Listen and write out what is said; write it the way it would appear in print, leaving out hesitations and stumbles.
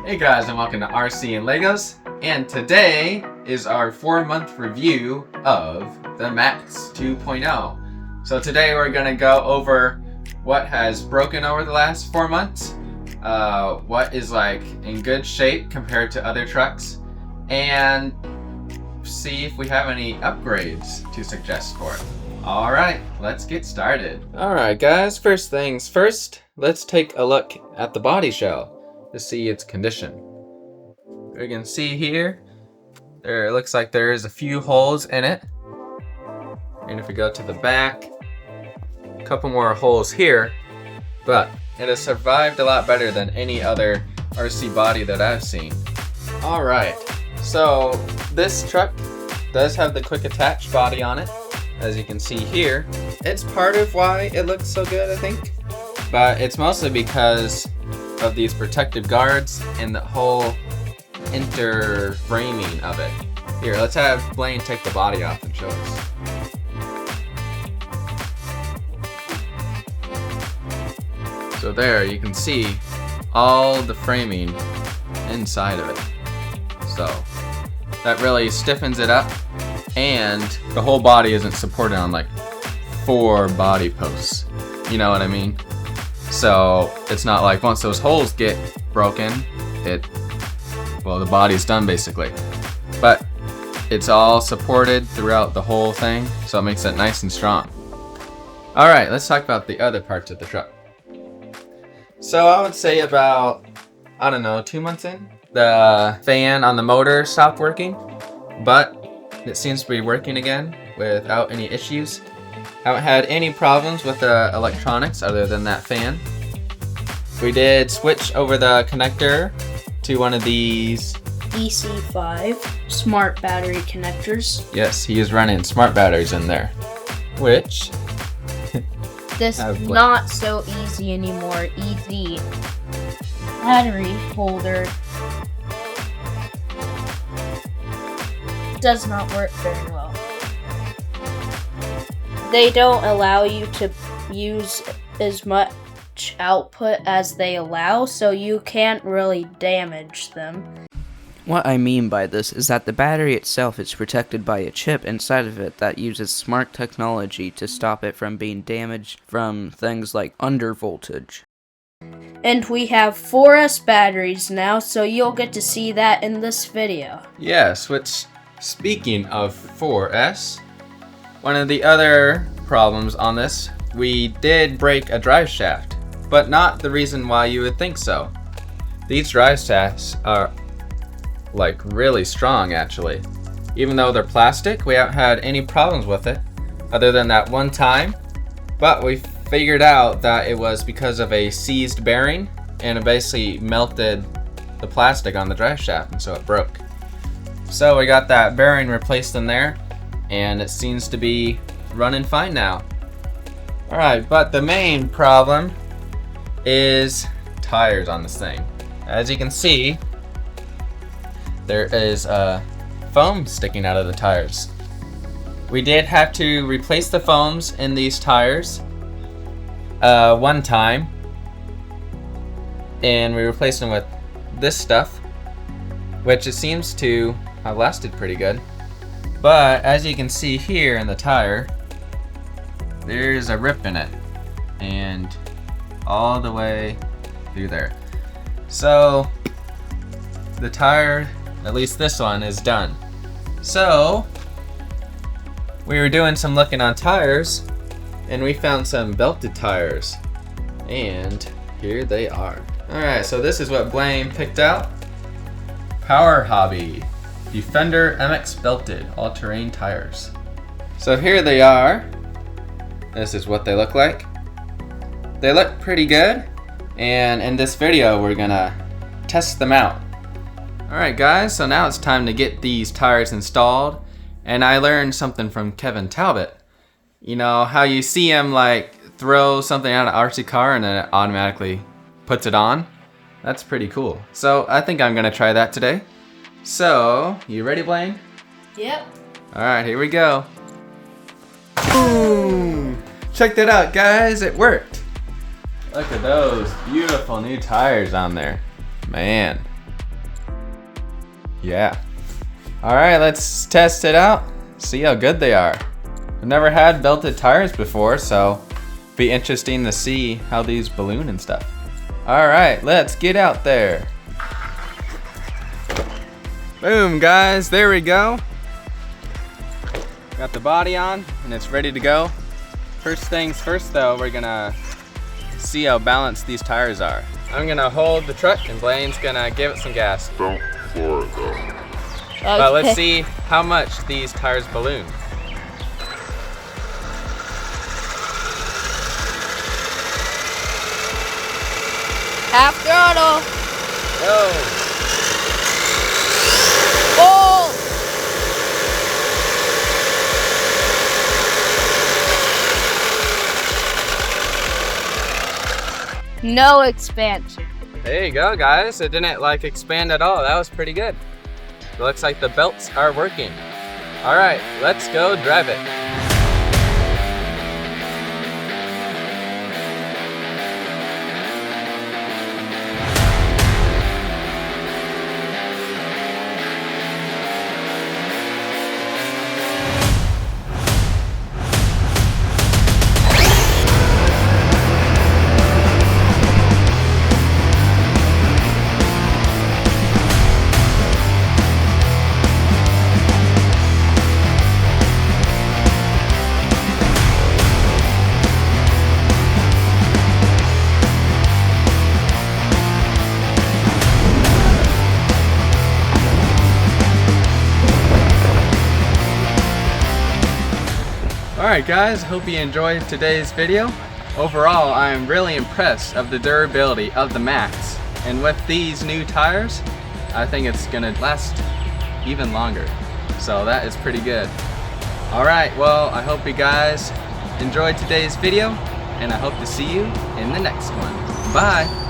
Hey guys, and welcome to RC and Legos, and today is our 4-month review of the Maxx 2.0. So today we're going to go over what has broken over the last 4 months, what is like in good shape compared to other trucks, and see if we have any upgrades to suggest for it. Alright, let's get started. Alright guys, first things first, let's take a look at the body shell to see its condition. You can see here, it looks like there is a few holes in it. And if we go to the back, a couple more holes here, but it has survived a lot better than any other RC body that I've seen. Alright, so this truck does have the quick attach body on it, as you can see here. It's part of why it looks so good, I think, but it's mostly because of these protective guards and the whole inter-framing of it. Here, let's have Blaine take the body off and show us. So there, you can see all the framing inside of it. So that really stiffens it up, and the whole body isn't supported on like 4 body posts. You know what I mean? So it's not like once those holes get broken, well, the body's done basically. But it's all supported throughout the whole thing, so it makes it nice and strong. Alright, let's talk about the other parts of the truck. So I would say about, I don't know, 2 months in, the fan on the motor stopped working, but it seems to be working again without any issues. Haven't had any problems with the electronics other than that fan. We did switch over the connector to one of these EC5 smart battery connectors. Yes, he is running smart batteries in there, which this not so easy anymore. Easy battery holder does not work very well. They don't allow you to use as much output as they allow, so you can't really damage them. What I mean by this is that the battery itself is protected by a chip inside of it that uses smart technology to stop it from being damaged from things like undervoltage. And we have 4S batteries now, so you'll get to see that in this video. Yes, which, speaking of 4S, one of the other problems on this, we did break a drive shaft, but not the reason why you would think so. These drive shafts are like really strong actually. Even though they're plastic, we haven't had any problems with it other than that one time, but we figured out that it was because of a seized bearing, and it basically melted the plastic on the drive shaft, and so it broke. So we got that bearing replaced in there, and it seems to be running fine now. Alright, but the main problem is tires on this thing. As you can see, there is foam sticking out of the tires. We did have to replace the foams in these tires one time, and we replaced them with this stuff, which it seems to have lasted pretty good. But as you can see here in the tire, there's a rip in it, and all the way through there. So the tire, at least this one, is done. So we were doing some looking on tires, and we found some belted tires, and here they are. Alright, so this is what Blaine picked out. Powerhobby Defender MX Belted all-terrain tires. So here they are. This is what they look like. They look pretty good, and in this video we're gonna test them out. Alright guys, so now it's time to get these tires installed, and I learned something from Kevin Talbot. You know how you see him like throw something out of an RC car and then it automatically puts it on? That's pretty cool. So I think I'm gonna try that today. So, you ready, Blaine? Yep. Alright, here we go. Boom! Check that out, guys, it worked. Look at those beautiful new tires on there. Man. Yeah. Alright, let's test it out. See how good they are. I've never had belted tires before, so be interesting to see how these balloon and stuff. Alright, let's get out there. Boom, guys, there we go. Got the body on and it's ready to go. First things first though, we're gonna see how balanced these tires are. I'm gonna hold the truck and Blaine's gonna give it some gas. Don't floor it though. Okay. But let's see how much these tires balloon. Half throttle. Go! Oh! No expansion. There you go, guys. It didn't like expand at all. That was pretty good. It looks like the belts are working. All right, let's go drive it. Alright guys, hope you enjoyed today's video. Overall, I'm really impressed of the durability of the Maxx. And with these new tires, I think it's gonna last even longer. So that is pretty good. Alright, well, I hope you guys enjoyed today's video, and I hope to see you in the next one. Bye!